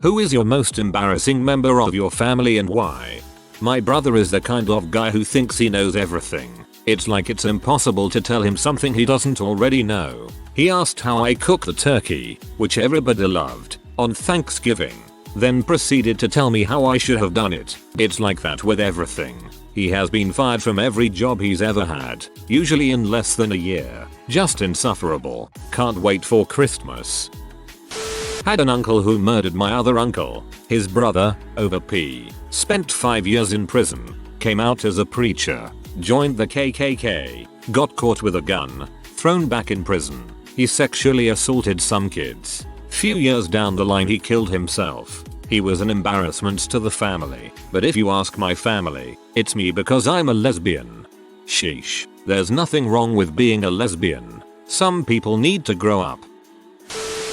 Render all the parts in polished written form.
Who is your most embarrassing member of your family and why? My brother is the kind of guy who thinks he knows everything. It's like it's impossible to tell him something he doesn't already know. He asked how I cook the turkey, which everybody loved, on Thanksgiving. Then proceeded to tell me how I should have done it. It's like that with everything. He has been fired from every job he's ever had, usually in less than a year. Just insufferable. Can't wait for Christmas. Had an uncle who murdered my other uncle. His brother, over P. Spent 5 years in prison. Came out as a preacher. Joined the KKK. Got caught with a gun. Thrown back in prison. He sexually assaulted some kids. Few years down the line he killed himself. He was an embarrassment to the family. But if you ask my family, it's me because I'm a lesbian. Sheesh. There's nothing wrong with being a lesbian. Some people need to grow up.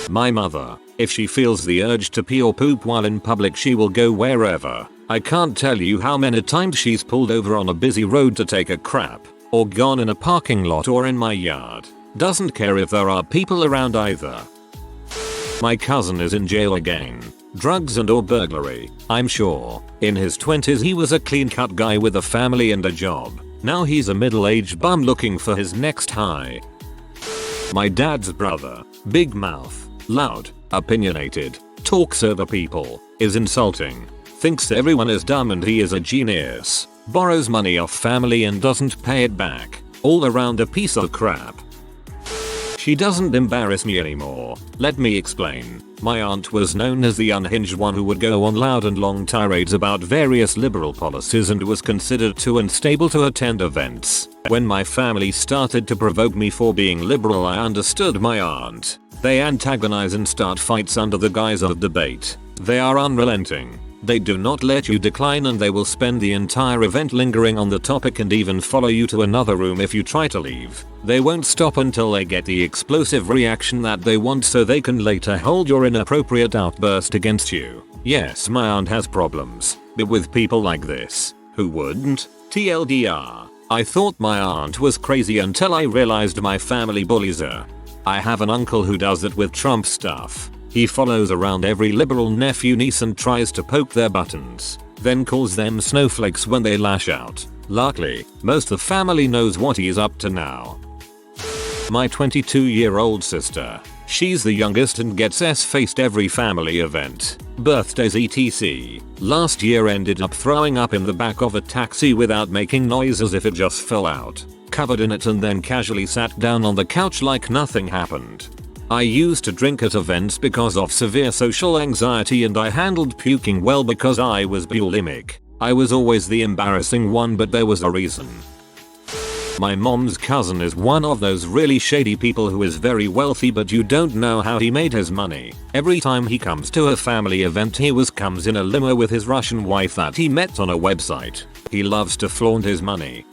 My mother. If she feels the urge to pee or poop while in public, she will go wherever. I can't tell you how many times she's pulled over on a busy road to take a crap, or gone in a parking lot or in my yard. Doesn't care if there are people around either. My cousin is in jail again. Drugs and or burglary, I'm sure. In his 20s he was a clean-cut guy with a family and a job. Now he's a middle-aged bum looking for his next high. My dad's brother. Big mouth. Loud. Opinionated. Talks over people. Is insulting. Thinks everyone is dumb and he is a genius. Borrows money off family and doesn't pay it back. All around a piece of crap. She doesn't embarrass me anymore. Let me explain. My aunt was known as the unhinged one who would go on loud and long tirades about various liberal policies and was considered too unstable to attend events. When my family started to provoke me for being liberal, I understood my aunt. They antagonize and start fights under the guise of debate. They are unrelenting. They do not let you decline and they will spend the entire event lingering on the topic and even follow you to another room if you try to leave. They won't stop until they get the explosive reaction that they want so they can later hold your inappropriate outburst against you. Yes, my aunt has problems, but with people like this, who wouldn't? TLDR. I thought my aunt was crazy until I realized my family bullies her. I have an uncle who does it with Trump stuff. He follows around every liberal nephew niece and tries to poke their buttons, then calls them snowflakes when they lash out. Luckily, most of the family knows what he's up to now. My 22-year-old sister. She's the youngest and gets S-faced every family event. Birthdays etc. Last year ended up throwing up in the back of a taxi without making noise as if it just fell out. Covered in it and then casually sat down on the couch like nothing happened. I used to drink at events because of severe social anxiety and I handled puking well because I was bulimic. I was always the embarrassing one, but there was a reason. My mom's cousin is one of those really shady people who is very wealthy but you don't know how he made his money. Every time he comes to a family event he comes in a limo with his Russian wife that he met on a website. He loves to flaunt his money.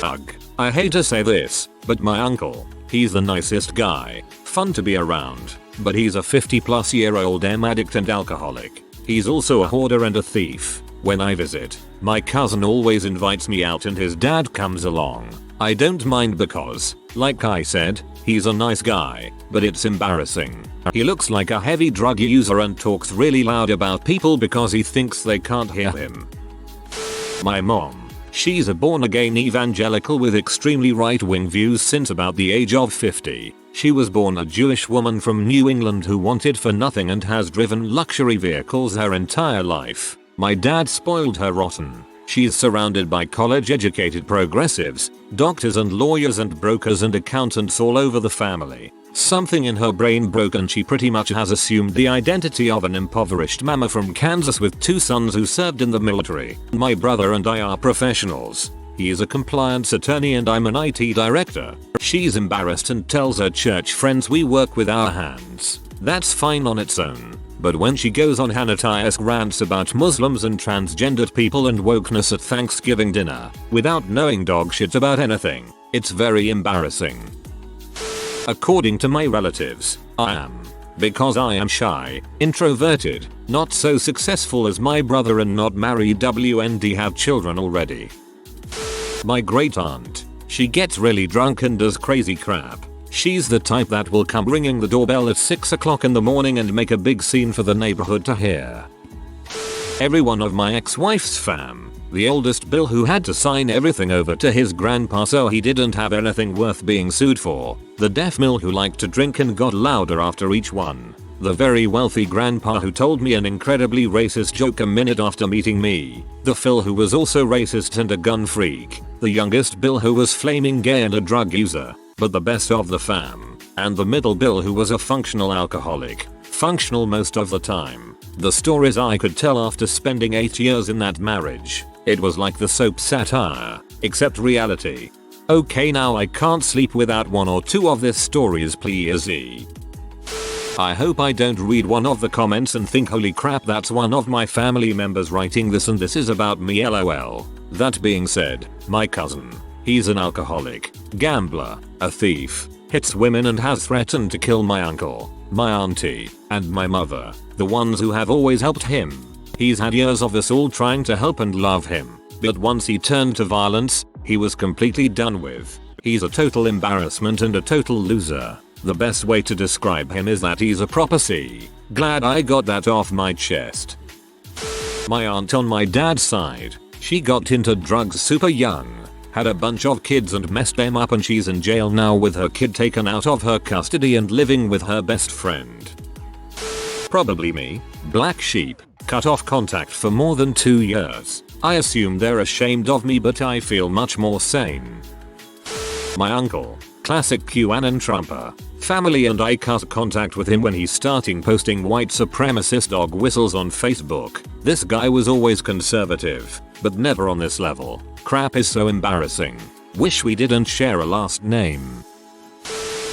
Ugh. I hate to say this, but my uncle, he's the nicest guy. Fun to be around, but he's a 50-plus-year-old addict and alcoholic. He's also a hoarder and a thief. When I visit, my cousin always invites me out and his dad comes along. I don't mind because, like I said, he's a nice guy, but it's embarrassing. He looks like a heavy drug user and talks really loud about people because he thinks they can't hear him. My mom. She's a born-again evangelical with extremely right-wing views since about the age of 50. She was born a Jewish woman from New England who wanted for nothing and has driven luxury vehicles her entire life. My dad spoiled her rotten. She's surrounded by college-educated progressives, doctors and lawyers and brokers and accountants all over the family. Something in her brain broke and she pretty much has assumed the identity of an impoverished mama from Kansas with 2 sons who served in the military. My brother and I are professionals. He is a compliance attorney and I'm an IT director. She's embarrassed and tells her church friends we work with our hands. That's fine on its own. But when she goes on Hannah-esque rants about Muslims and transgendered people and wokeness at Thanksgiving dinner, without knowing dog shit about anything, it's very embarrassing. According to my relatives, I am. Because I am shy, introverted, not so successful as my brother and not married WND have children already. My great aunt. She gets really drunk and does crazy crap. She's the type that will come ringing the doorbell at 6 o'clock in the morning and make a big scene for the neighborhood to hear. Every one of my ex-wife's fam. The oldest Bill who had to sign everything over to his grandpa so he didn't have anything worth being sued for. The deaf Mill who liked to drink and got louder after each one. The very wealthy grandpa who told me an incredibly racist joke a minute after meeting me. The Phil who was also racist and a gun freak. The youngest Bill who was flaming gay and a drug user, but the best of the fam. And the middle Bill who was a functional alcoholic. Functional most of the time. The stories I could tell after spending 8 years in that marriage. It was like the soap satire, except reality. Okay, now I can't sleep without one or two of these stories, please. I hope I don't read one of the comments and think holy crap, that's one of my family members writing this and this is about me, lol. That being said, my cousin. He's an alcoholic, gambler, a thief, hits women and has threatened to kill my uncle, my auntie, and my mother, the ones who have always helped him. He's had years of us all trying to help and love him, but once he turned to violence, he was completely done with. He's a total embarrassment and a total loser. The best way to describe him is that he's a proper C. Glad I got that off my chest. My aunt on my dad's side, she got into drugs super young, had a bunch of kids and messed them up, and she's in jail now with her kid taken out of her custody and living with her best friend. Probably me, black sheep, cut off contact for more than 2 years. I assume they're ashamed of me, but I feel much more sane. My uncle, classic QAnon Trumper. Family and I cut contact with him when he's starting posting white supremacist dog whistles on Facebook. This guy was always conservative, but never on this level. Crap is so embarrassing. Wish we didn't share a last name.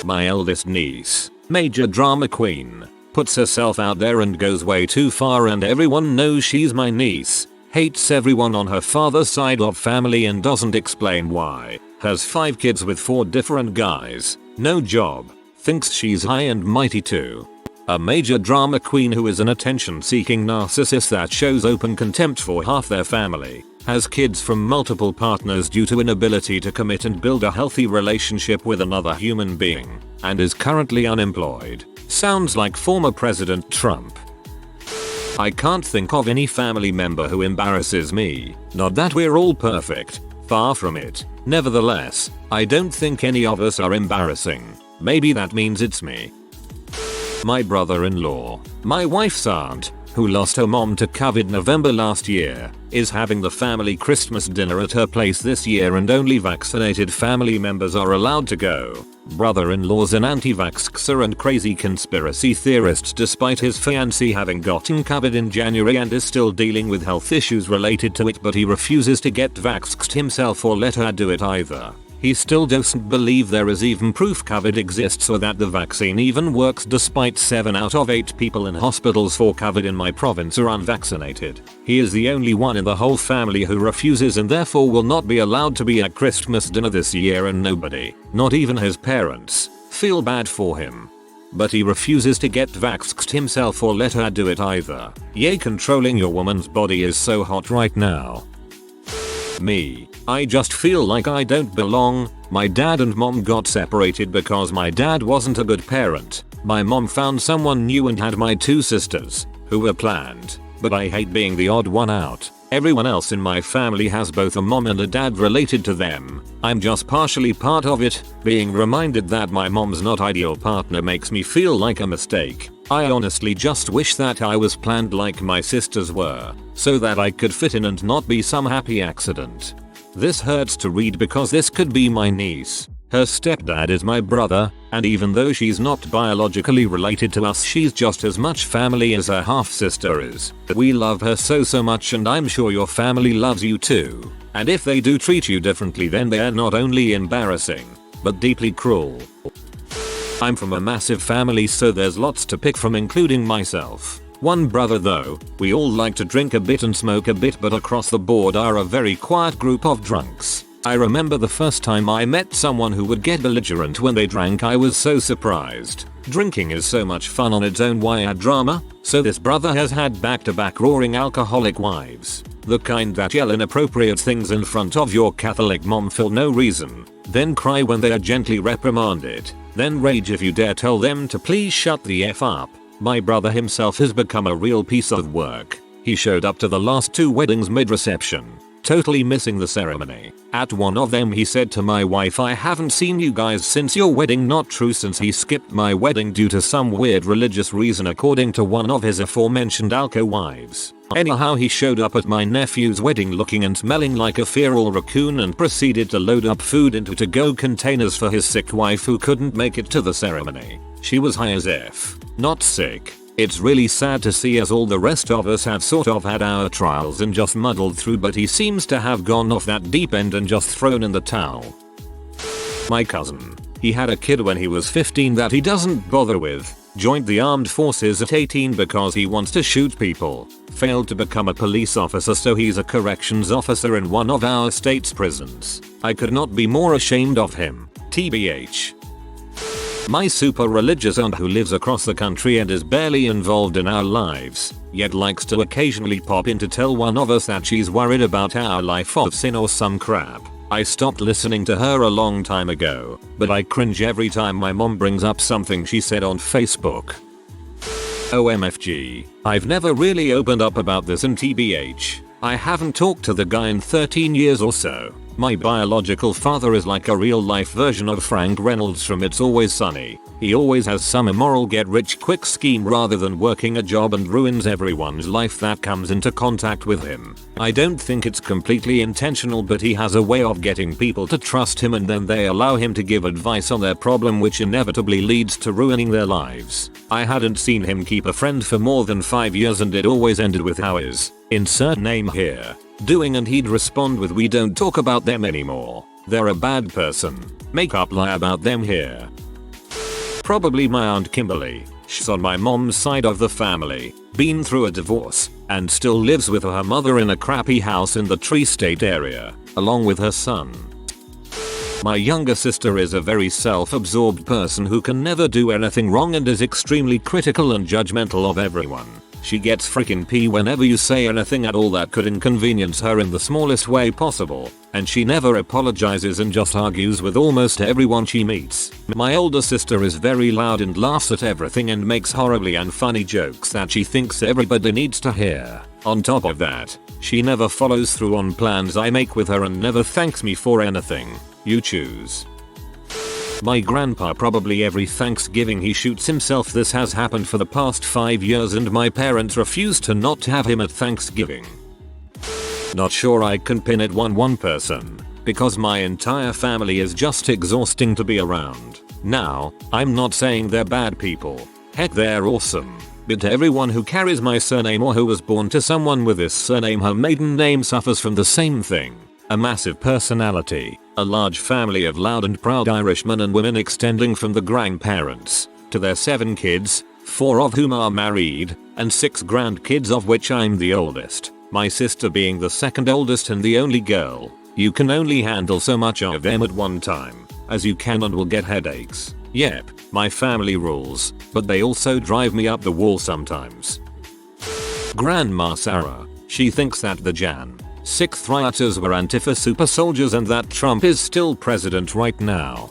My eldest niece, major drama queen, puts herself out there and goes way too far, and everyone knows she's my niece. Hates everyone on her father's side of family and doesn't explain why. Has 5 kids with 4 different guys. No job. Thinks she's high and mighty too. A major drama queen who is an attention-seeking narcissist that shows open contempt for half their family. Has kids from multiple partners due to inability to commit and build a healthy relationship with another human being. And is currently unemployed. Sounds like former President Trump. I can't think of any family member who embarrasses me. Not that we're all perfect. Far from it. Nevertheless, I don't think any of us are embarrassing. Maybe that means it's me. My brother-in-law, my wife's aunt, who lost her mom to COVID November last year, is having the family Christmas dinner at her place this year, and only vaccinated family members are allowed to go. Brother-in-law's an anti-vaxxer and crazy conspiracy theorist despite his fiancée having gotten COVID in January and is still dealing with health issues related to it, but he refuses to get vaxxed himself or let her do it either. He still doesn't believe there is even proof COVID exists or that the vaccine even works, despite 7 out of 8 people in hospitals for COVID in my province are unvaccinated. He is the only one in the whole family who refuses and therefore will not be allowed to be at Christmas dinner this year, and nobody, not even his parents, feel bad for him. But he refuses to get vaxxed himself or let her do it either. Yay, controlling your woman's body is so hot right now. Me. I just feel like I don't belong. My dad and mom got separated because my dad wasn't a good parent. My mom found someone new and had my 2 sisters, who were planned, but I hate being the odd one out. Everyone else in my family has both a mom and a dad related to them. I'm just partially part of it. Being reminded that my mom's not ideal partner makes me feel like a mistake. I honestly just wish that I was planned like my sisters were, so that I could fit in and not be some happy accident. This hurts to read because this could be my niece. Her stepdad is my brother, and even though she's not biologically related to us, she's just as much family as her half-sister is. We love her so much, and I'm sure your family loves you too. And if they do treat you differently, then they're not only embarrassing, but deeply cruel. I'm from a massive family, so there's lots to pick from, including myself. One brother though, we all like to drink a bit and smoke a bit, but across the board are a very quiet group of drunks. I remember the first time I met someone who would get belligerent when they drank. I was so surprised. Drinking is so much fun on its own. Why add drama? So this brother has had back-to-back roaring alcoholic wives. The kind that yell inappropriate things in front of your Catholic mom for no reason. Then cry when they are gently reprimanded. Then rage if you dare tell them to please shut the F up. My brother himself has become a real piece of work. He showed up to the last 2 weddings mid-reception, totally missing the ceremony. At one of them he said to my wife, "I haven't seen you guys since your wedding." Not true, since he skipped my wedding due to some weird religious reason according to one of his aforementioned alco wives. Anyhow, he showed up at my nephew's wedding looking and smelling like a feral raccoon and proceeded to load up food into to-go containers for his sick wife who couldn't make it to the ceremony. She was high as F, not sick. It's really sad to see, as all the rest of us have sort of had our trials and just muddled through, but he seems to have gone off that deep end and just thrown in the towel. My cousin. He had a kid when he was 15 that he doesn't bother with. Joined the armed forces at 18 because he wants to shoot people. Failed to become a police officer, so he's a corrections officer in one of our state's prisons. I could not be more ashamed of him. TBH. My super religious aunt who lives across the country and is barely involved in our lives, yet likes to occasionally pop in to tell one of us that she's worried about our life of sin or some crap. I stopped listening to her a long time ago, but I cringe every time my mom brings up something she said on Facebook. OMFG. I've never really opened up about this in TBH. I haven't talked to the guy in 13 years or so. My biological father is like a real life version of Frank Reynolds from It's Always Sunny. He always has some immoral get rich quick scheme rather than working a job, and ruins everyone's life that comes into contact with him. I don't think it's completely intentional, but he has a way of getting people to trust him and then they allow him to give advice on their problem, which inevitably leads to ruining their lives. I hadn't seen him keep a friend for more than 5 years and it always ended with "How is, insert name here, doing?" and he'd respond with, "We don't talk about them anymore. They're a bad person. Make up lie about them here." Probably my aunt Kimberly. She's on my mom's side of the family. Been through a divorce and still lives with her mother in a crappy house in the Tri-State area, along with her son. My younger sister is a very self-absorbed person who can never do anything wrong and is extremely critical and judgmental of everyone. She gets freaking pee whenever you say anything at all that could inconvenience her in the smallest way possible, and she never apologizes and just argues with almost everyone she meets. My older sister is very loud and laughs at everything and makes horribly unfunny jokes that she thinks everybody needs to hear. On top of that, she never follows through on plans I make with her and never thanks me for anything. You choose. My grandpa, probably every Thanksgiving he shoots himself. This has happened for the past 5 years and my parents refuse to not have him at Thanksgiving. Not sure I can pin it on one person, because my entire family is just exhausting to be around. Now, I'm not saying they're bad people. Heck, they're awesome. But everyone who carries my surname or who was born to someone with this surname, her maiden name, suffers from the same thing. A massive personality, a large family of loud and proud Irishmen and women extending from the grandparents to their 7 kids, 4 of whom are married, and 6 grandkids of which I'm the oldest. My sister being the second oldest and the only girl. You can only handle so much of them at one time, as you can and will get headaches. Yep, my family rules, but they also drive me up the wall sometimes. Grandma Sarah. She thinks that the Jan. 6th rioters were Antifa super soldiers and that Trump is still president right now.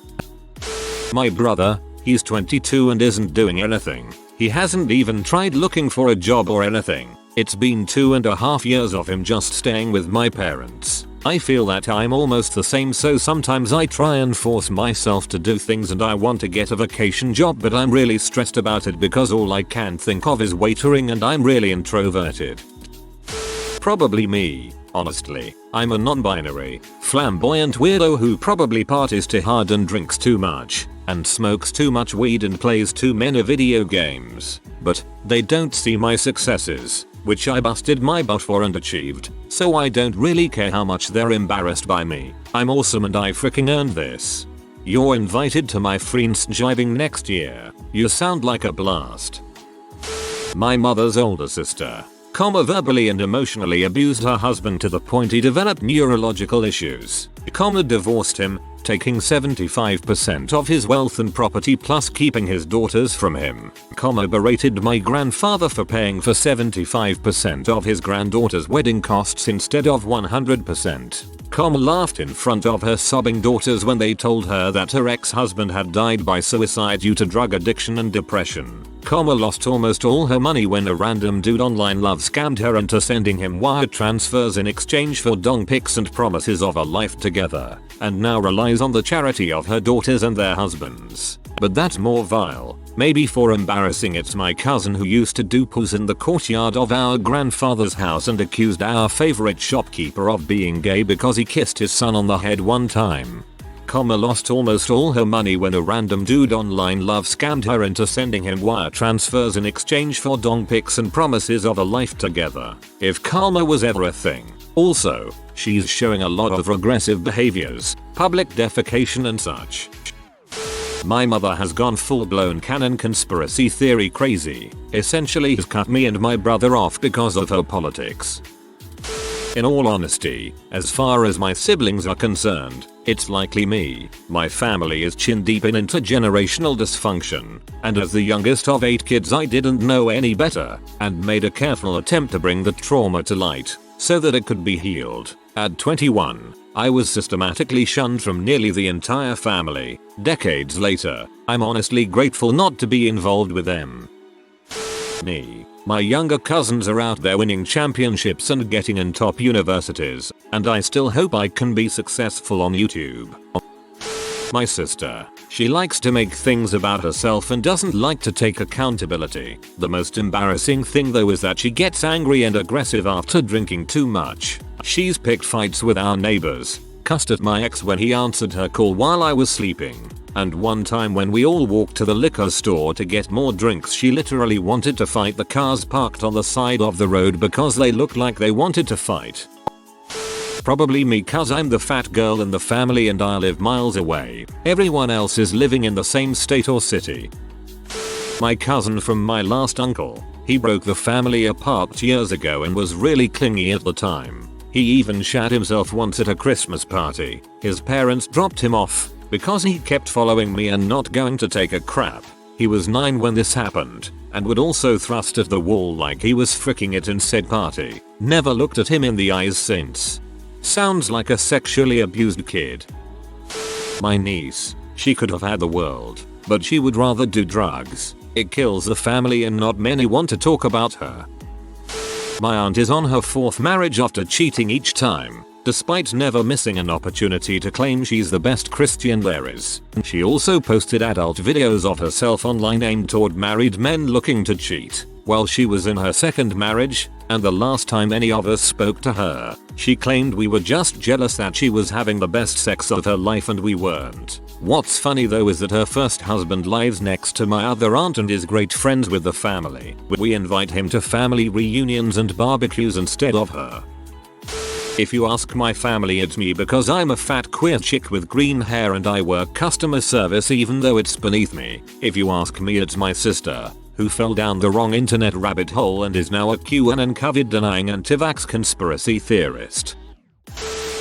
My brother, he's 22 and isn't doing anything. He hasn't even tried looking for a job or anything. It's been 2.5 years of him just staying with my parents. I feel that I'm almost the same, so sometimes I try and force myself to do things and I want to get a vacation job, but I'm really stressed about it because all I can think of is waitering and I'm really introverted. Probably me. Honestly, I'm a non-binary, flamboyant weirdo who probably parties too hard and drinks too much, and smokes too much weed and plays too many video games. But they don't see my successes, which I busted my butt for and achieved, so I don't really care how much they're embarrassed by me. I'm awesome and I freaking earned this. You're invited to my Friendsgiving next year. You sound like a blast. My mother's older sister. verbally and emotionally abused her husband to the point he developed neurological issues, divorced him, taking 75% of his wealth and property plus keeping his daughters from him, berated my grandfather for paying for 75% of his granddaughter's wedding costs instead of 100%, laughed in front of her sobbing daughters when they told her that her ex-husband had died by suicide due to drug addiction and depression, lost almost all her money when a random dude online love scammed her into sending him wire transfers in exchange for dong pics and promises of a life together, and now relies on the charity of her daughters and their husbands. But that's more vile. Maybe for embarrassing, it's my cousin who used to do poos in the courtyard of our grandfather's house and accused our favorite shopkeeper of being gay because he kissed his son on the head one time. Lost almost all her money when a random dude online love scammed her into sending him wire transfers in exchange for dong pics and promises of a life together. If karma was ever a thing. Also, she's showing a lot of regressive behaviors, public defecation and such. My mother has gone full-blown canon conspiracy theory crazy, essentially has cut me and my brother off because of her politics. In all honesty, as far as my siblings are concerned, it's likely me. My family is chin deep in intergenerational dysfunction, and as the youngest of 8 kids I didn't know any better, and made a careful attempt to bring the trauma to light, so that it could be healed. At 21, I was systematically shunned from nearly the entire family. Decades later, I'm honestly grateful not to be involved with them. Me. My younger cousins are out there winning championships and getting in top universities, and I still hope I can be successful on YouTube. My sister. She likes to make things about herself and doesn't like to take accountability. The most embarrassing thing though is that she gets angry and aggressive after drinking too much. She's picked fights with our neighbors, cussed at my ex when he answered her call while I was sleeping, and one time when we all walked to the liquor store to get more drinks she literally wanted to fight the cars parked on the side of the road because they looked like they wanted to fight. Probably me cause I'm the fat girl in the family and I live miles away. Everyone else is living in the same state or city. My cousin from my last uncle. He broke the family apart years ago and was really clingy at the time. He even shat himself once at a Christmas party. His parents dropped him off because he kept following me and not going to take a crap. He was 9 when this happened and would also thrust at the wall like he was fricking it in said party. Never looked at him in the eyes since. Sounds like a sexually abused kid. My niece. She could have had the world, but she would rather do drugs. It kills the family and not many want to talk about her. My aunt is on her 4th marriage after cheating each time, despite never missing an opportunity to claim she's the best Christian there is. She also posted adult videos of herself online aimed toward married men looking to cheat. While she was in her 2nd marriage, and the last time any of us spoke to her, she claimed we were just jealous that she was having the best sex of her life and we weren't. What's funny though is that her first husband lives next to my other aunt and is great friends with the family. We invite him to family reunions and barbecues instead of her. If you ask my family, it's me because I'm a fat queer chick with green hair and I work customer service even though it's beneath me. If you ask me, it's my sister, who fell down the wrong internet rabbit hole and is now a QAnon COVID denying anti-vax conspiracy theorist.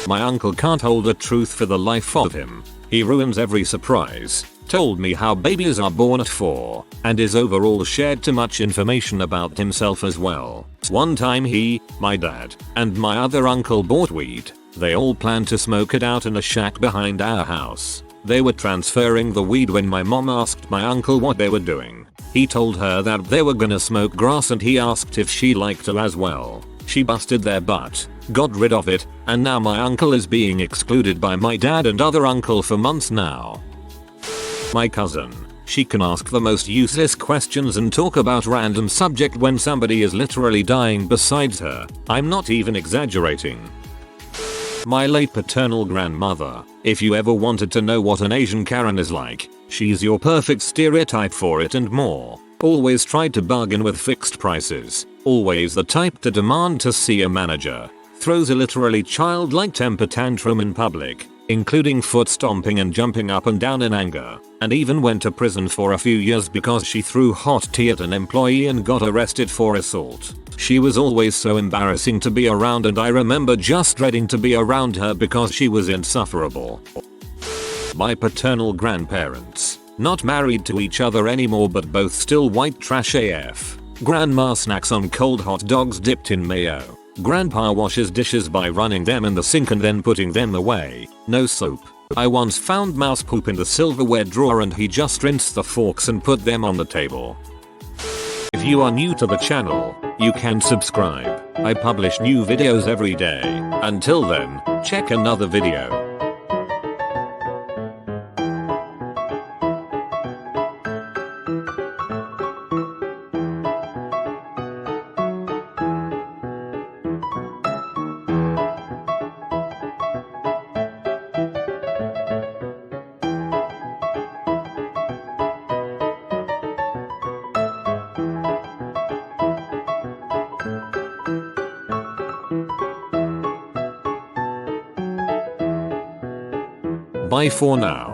My uncle can't hold a truth for the life of him. He ruins every surprise, told me how babies are born at 4, and is overall shared too much information about himself as well. One time he, my dad, and my other uncle bought weed. They all planned to smoke it out in a shack behind our house. They were transferring the weed when my mom asked my uncle what they were doing. He told her that they were gonna smoke grass and he asked if she liked it as well. She busted their butt, got rid of it, and now my uncle is being excluded by my dad and other uncle for months now. My cousin. She can ask the most useless questions and talk about random subject when somebody is literally dying besides her. I'm not even exaggerating. My late paternal grandmother. If you ever wanted to know what an Asian Karen is like, she's your perfect stereotype for it and more. Always tried to bargain with fixed prices. Always the type to demand to see a manager. Throws a literally childlike temper tantrum in public. including foot stomping and jumping up and down in anger, and even went to prison for a few years because she threw hot tea at an employee and got arrested for assault. She was always so embarrassing to be around, and I remember just dreading to be around her because she was insufferable. My paternal grandparents. Not married to each other anymore, but both still white trash AF. Grandma snacks on cold hot dogs dipped in mayo. Grandpa washes dishes by running them in the sink and then putting them away. No soap. I once found mouse poop in the silverware drawer and he just rinsed the forks and put them on the table. If you are new to the channel, you can subscribe. I publish new videos every day. Until then, check another video. Bye for now.